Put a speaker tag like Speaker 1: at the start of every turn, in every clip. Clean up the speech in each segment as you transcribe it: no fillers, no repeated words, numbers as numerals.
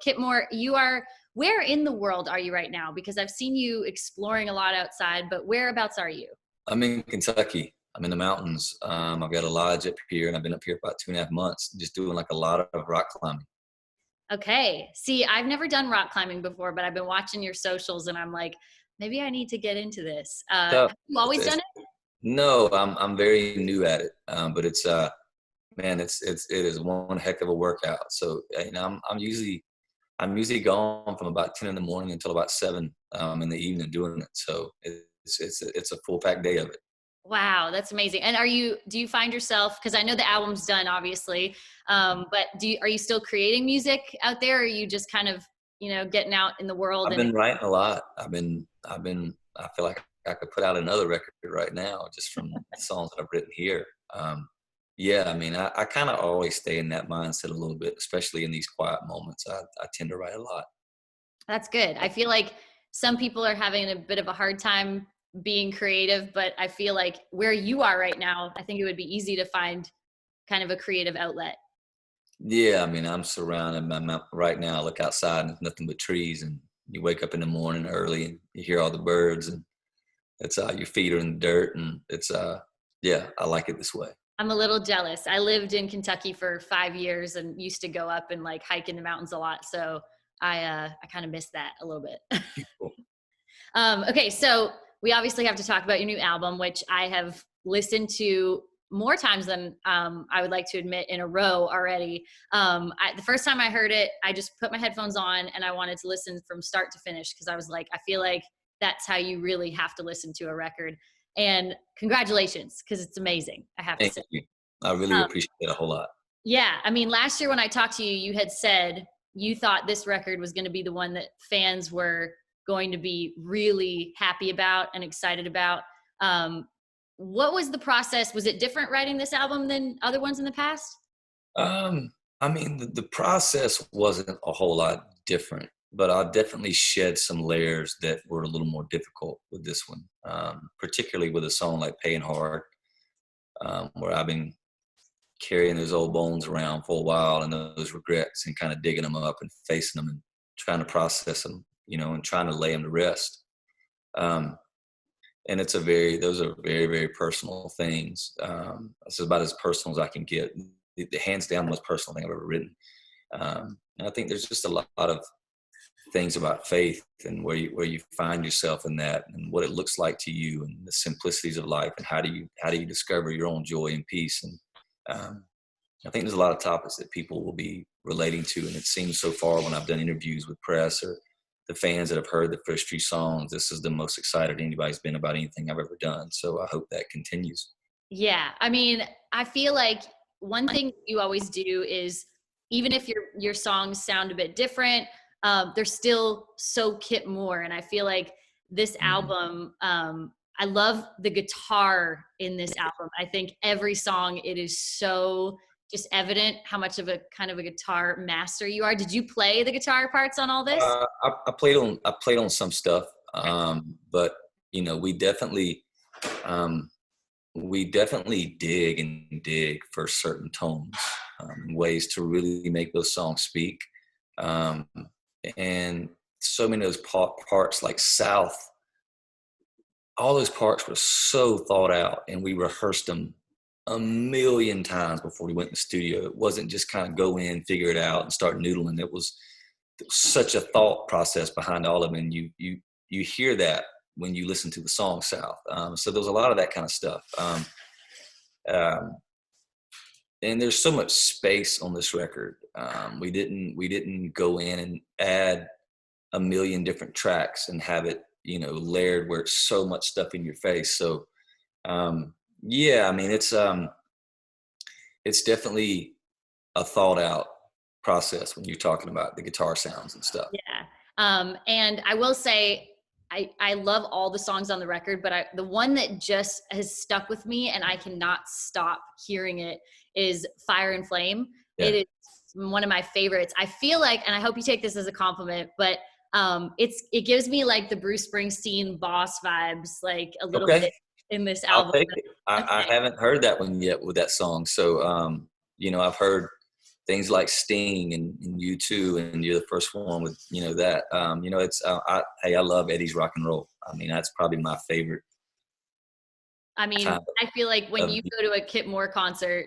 Speaker 1: Kip Moore, where in the world are you right now? Because I've seen you exploring a lot outside, but whereabouts are you?
Speaker 2: I'm in Kentucky. I'm in the mountains. I've got a lodge up here, and I've been up here for about 2.5 months, just doing like a lot of rock climbing.
Speaker 1: Okay. See, I've never done rock climbing before, but I've been watching your socials and I'm like, maybe I need to get into this.
Speaker 2: So
Speaker 1: Have you always done it?
Speaker 2: no, I'm very new at it, but it's man, it is one heck of a workout. So I'm usually gone from about 10 in the morning until about 7 in the evening doing it. So it's a full pack day of it.
Speaker 1: Wow, that's amazing. And do you find yourself, because I know the album's done, obviously, but are you still creating music out there? Or are you just kind of, getting out in the world
Speaker 2: I've been writing a lot. I feel like I could put out another record right now just from the songs that I've written here. Yeah, I mean, I kind of always stay in that mindset a little bit, especially in these quiet moments. I tend to write a lot.
Speaker 1: That's good. I feel like some people are having a bit of a hard time being creative, but I feel like where you are right now, I think it would be easy to find kind of a creative outlet.
Speaker 2: Yeah, I mean, I'm surrounded. Right now, I look outside and it's nothing but trees. And you wake up in the morning early and you hear all the birds, and it's your feet are in the dirt, and yeah, I like it this way.
Speaker 1: I'm a little jealous. I lived in Kentucky for 5 years and used to go up and like hike in the mountains a lot. So I kind of miss that a little bit.
Speaker 2: Cool.
Speaker 1: Okay, so we obviously have to talk about your new album, which I have listened to more times than I would like to admit in a row already. The first time I heard it, I just put my headphones on and I wanted to listen from start to finish because I was like, I feel like that's how you really have to listen to a record. And congratulations, because it's amazing, I have to say.
Speaker 2: Thank you. I really appreciate it a whole lot.
Speaker 1: Yeah, I mean, last year when I talked to you, you had said you thought this record was going to be the one that fans were going to be really happy about and excited about. What was the process? Was it different writing this album than other ones in the past?
Speaker 2: I mean, the process wasn't a whole lot different, but I definitely shed some layers that were a little more difficult with this one, particularly with a song like Paying Hard, where I've been carrying those old bones around for a while and those regrets and kind of digging them up and facing them and trying to process them, and trying to lay them to rest. And those are very, very personal things. It's about as personal as I can get. The hands down most personal thing I've ever written. And I think there's just a lot of things about faith and where you find yourself in that and what it looks like to you and the simplicities of life and how do you discover your own joy and peace. And I think there's a lot of topics that people will be relating to. And it seems so far when I've done interviews with press or the fans that have heard the first few songs, this is the most excited anybody's been about anything I've ever done. So I hope that continues.
Speaker 1: Yeah. I mean, I feel like one thing you always do is even if your songs sound a bit different, they're still so Kip Moore. And I feel like this album, I love the guitar in this album. I think every song, it is so just evident how much of a kind of a guitar master you are. Did you play the guitar parts on all this?
Speaker 2: I played on some stuff, but we definitely dig for certain tones, ways to really make those songs speak, and so many of those parts like South. All those parts were so thought out, and we rehearsed them a million times before we went in the studio. It wasn't just kind of go in, figure it out, and start noodling. There was such a thought process behind all of them, and you hear that when you listen to the song South. So there's a lot of that kind of stuff. And there's so much space on this record. We didn't go in and add a million different tracks and have it layered where it's so much stuff in your face. So yeah, I mean, it's definitely a thought out process when you're talking about the guitar sounds and stuff.
Speaker 1: Yeah. And I will say, I love all the songs on the record, but the one that just has stuck with me and I cannot stop hearing it is Fire and Flame. Yeah. It is one of my favorites. I feel like, and I hope you take this as a compliment, but it gives me like the Bruce Springsteen Boss vibes, like a little bit in this album.
Speaker 2: I haven't heard that one yet with that song. So, I've heard things like Sting and U2, and you're the first one with, that, it's, hey, I love Eddie's rock and roll. I mean, that's probably my favorite.
Speaker 1: I mean,
Speaker 2: Kind
Speaker 1: I feel like when
Speaker 2: of
Speaker 1: you go to a Kip Moore concert,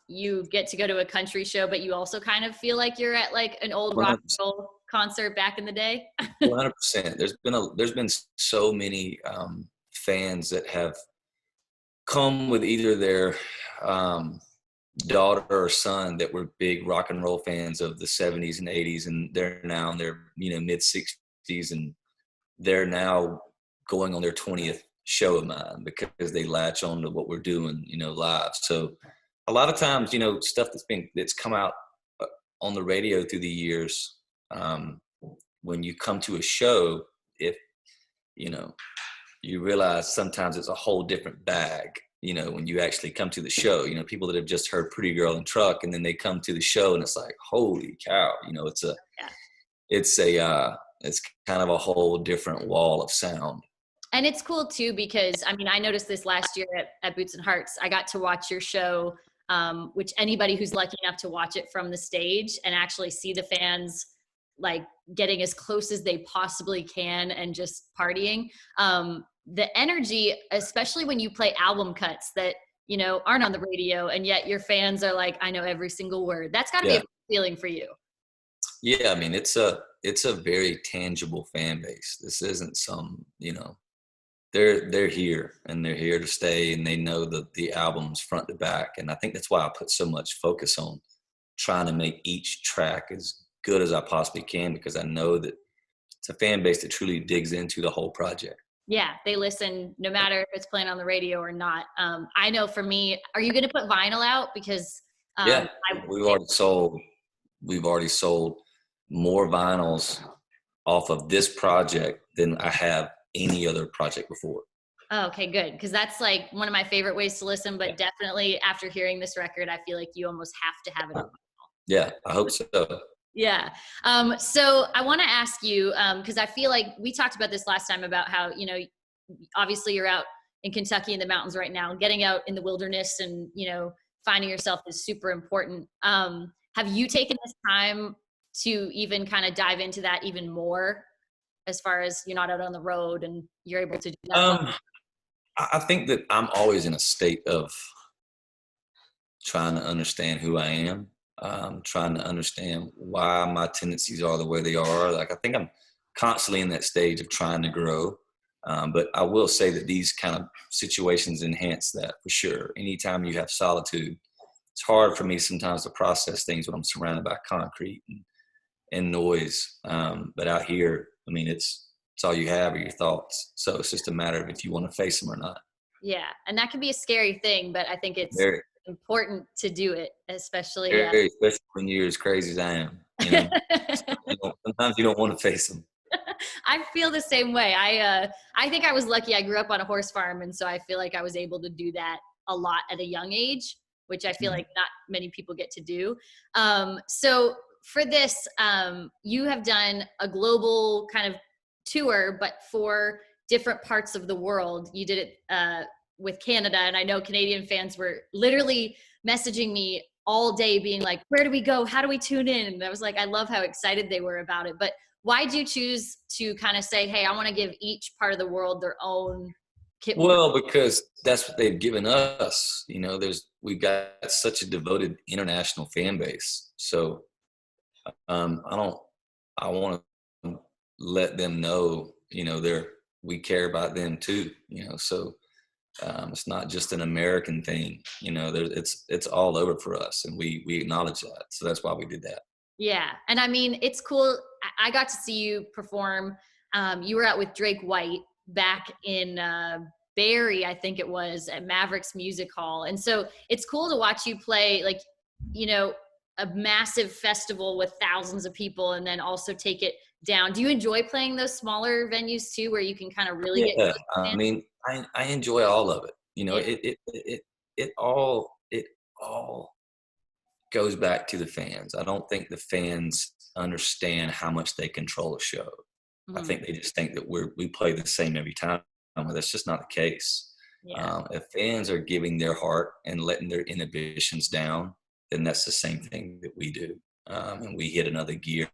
Speaker 1: you get to go to a country show, but you also kind of feel like you're at like an old rock and roll concert back in the day.
Speaker 2: 100%. There's been so many fans that have come with either their daughter or son that were big rock and roll fans of the 70s and 80s, and they're now in their mid 60s, and they're now going on their 20th show of mine because they latch on to what we're doing live. So a lot of times stuff that's come out on the radio through the years, when you come to a show, if you realize sometimes it's a whole different bag. When you actually come to the show, people that have just heard Pretty Girl and Truck, and then they come to the show and it's like, holy cow, it's kind of a whole different wall of sound.
Speaker 1: And it's cool too, because I mean, I noticed this last year at Boots and Hearts. I got to watch your show, which anybody who's lucky enough to watch it from the stage and actually see the fans like getting as close as they possibly can and just partying. The energy, especially when you play album cuts that, aren't on the radio, and yet your fans are like, I know every single word. That's gotta be a feeling for you.
Speaker 2: Yeah. I mean, it's a very tangible fan base. This isn't some, they're here, and they're here to stay, and they know the albums front to back. And I think that's why I put so much focus on trying to make each track as good as I possibly can, because I know that it's a fan base that truly digs into the whole project.
Speaker 1: Yeah, they listen no matter if it's playing on the radio or not. I know for me, are you going to put vinyl out? Because
Speaker 2: we've already sold more vinyls off of this project than I have any other project before.
Speaker 1: Oh, okay, good. Because that's like one of my favorite ways to listen, but definitely after hearing this record, I feel like you almost have to have it on vinyl.
Speaker 2: Yeah, I hope so.
Speaker 1: Yeah. So I want to ask you, because I feel like we talked about this last time about how, obviously you're out in Kentucky in the mountains right now, getting out in the wilderness and, finding yourself is super important. Have you taken this time to even kind of dive into that even more, as far as you're not out on the road and you're able to do that?
Speaker 2: I think that I'm always in a state of trying to understand who I am. Trying to understand why my tendencies are the way they are. Like, I think I'm constantly in that stage of trying to grow. But I will say that these kind of situations enhance that for sure. Anytime you have solitude, it's hard for me sometimes to process things when I'm surrounded by concrete and noise. But out here, I mean, it's all you have are your thoughts. So it's just a matter of if you want to face them or not.
Speaker 1: Yeah. And that can be a scary thing, but I think it's important to do it, especially
Speaker 2: when you're as crazy as I am. Sometimes you don't want to face them.
Speaker 1: I feel the same way. I think I was lucky. I grew up on a horse farm, and so I feel like I was able to do that a lot at a young age, which I feel like not many people get to do. So for this, you have done a global kind of tour, but for different parts of the world. You did it with Canada, and I know Canadian fans were literally messaging me all day being like, where do we go? How do we tune in? And I was like, I love how excited they were about it. But why'd you choose to kind of say, hey, I want to give each part of the world their own Kip Moore?
Speaker 2: Well, because that's what they've given us. We've got such a devoted international fan base. So I want to let them know, we care about them too, so it's not just an American thing, it's all over for us, and we acknowledge that. So that's why we did that.
Speaker 1: Yeah. And I mean, it's cool. I got to see you perform. You were out with Drake White back in Barrie, I think it was, at Mavericks Music Hall. And so it's cool to watch you play, like, a massive festival with thousands of people, and then also take it down. Do you enjoy playing those smaller venues too, where you can kind of really get?
Speaker 2: I mean, I enjoy all of it. It all goes back to the fans. I don't think the fans understand how much they control a show. I think they just think that we play the same every time. But that's just not the case. If fans are giving their heart and letting their inhibitions down, then that's the same thing that we do. And we hit another gear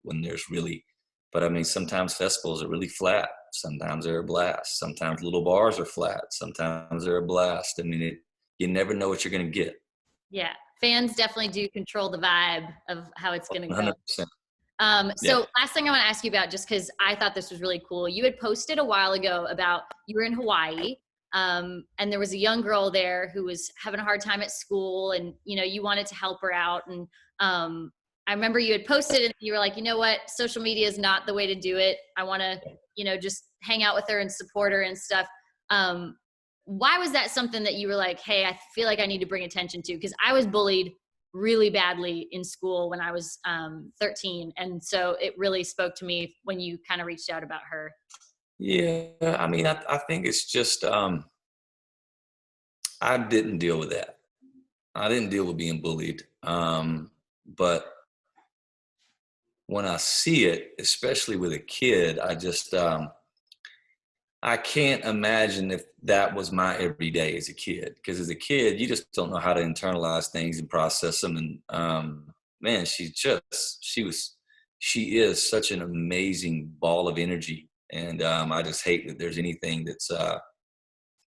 Speaker 2: when there's really, but I mean, sometimes festivals are really flat. Sometimes they're a blast. Sometimes little bars are flat. Sometimes they're a blast. I mean, you never know what you're going to get.
Speaker 1: Yeah. Fans definitely do control the vibe of how it's going to go.
Speaker 2: 100%.
Speaker 1: So last thing I want to ask you about, just because I thought this was really cool. You had posted a while ago about you were in Hawaii, and there was a young girl there who was having a hard time at school, and you wanted to help her out. And I remember you had posted and you were like, you know what, social media is not the way to do it. I want to, just hang out with her and support her and stuff. Why was that something that you were like, hey, I feel like I need to bring attention to? Because I was bullied really badly in school when I was 13. And so it really spoke to me when you kind of reached out about her.
Speaker 2: Yeah. I mean, I think it's just, I didn't deal with that. I didn't deal with being bullied. But when I see it, especially with a kid, I just, I can't imagine if that was my everyday as a kid. Because as a kid, you just don't know how to internalize things and process them. And man, she is such an amazing ball of energy. And I just hate that there's anything that's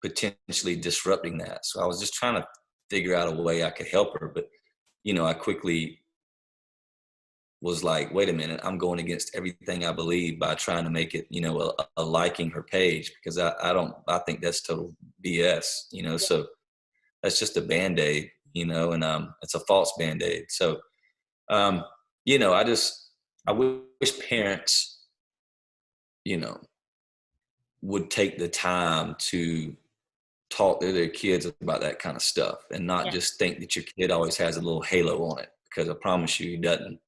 Speaker 2: potentially disrupting that. So I was just trying to figure out a way I could help her. But, I quickly was like, wait a minute, I'm going against everything I believe by trying to make it, a liking her page, because I think that's total BS, so that's just a Band-Aid, and it's a false Band-Aid. So, I wish parents, would take the time to talk to their kids about that kind of stuff and not just think that your kid always has a little halo on it, because I promise you he doesn't.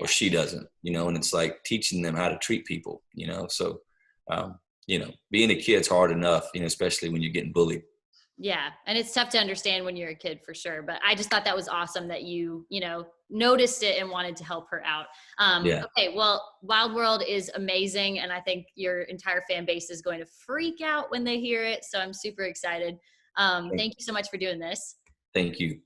Speaker 2: Or she doesn't, and it's like teaching them how to treat people, so, being a kid's hard enough, especially when you're getting bullied.
Speaker 1: Yeah. And it's tough to understand when you're a kid for sure. But I just thought that was awesome that you noticed it and wanted to help her out. Okay. Well, Wild World is amazing. And I think your entire fan base is going to freak out when they hear it. So I'm super excited. Thank you so much for doing this.
Speaker 2: Thank you.